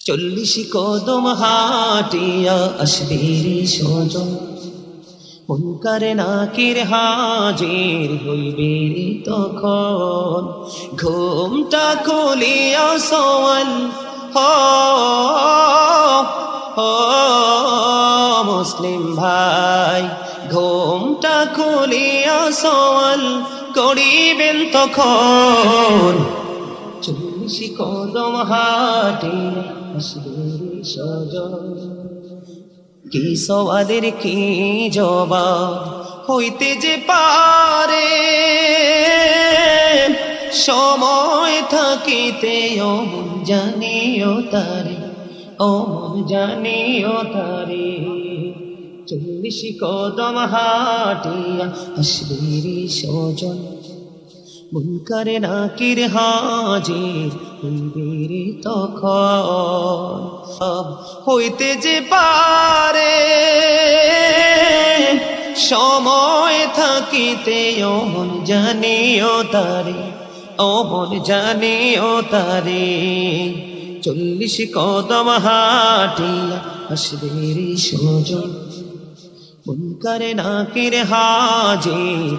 40 কদম হাটিয়া আসবে রে সজন, মুনকার নাকির হাজির হইবে রে তখন। ঘুমটা খুলিয়া সওয়াল মুসলিম ভাই, ঘুমটা খুলিয়া সওয়াল করিবেন তখন। 40 কদম হাটিয়া আসবে রে সজন, কি সওয়ালের কি জবাব হইতে যে পারে, সময় থাকিতে ও মন জানিও তারে, ও মন জানিও তারে। 40 কদম হাটিয়া আসবে রে সজন, মুনকার নাকির হাজির হইবে রে তখন। হইতে যে পারে, সময় থাকিতে ও মন জানিও তারে, ও মন জানিও তারে। 40 কদম হাটিয়া আসবে রে সজন, মুনকার নাকির হাজির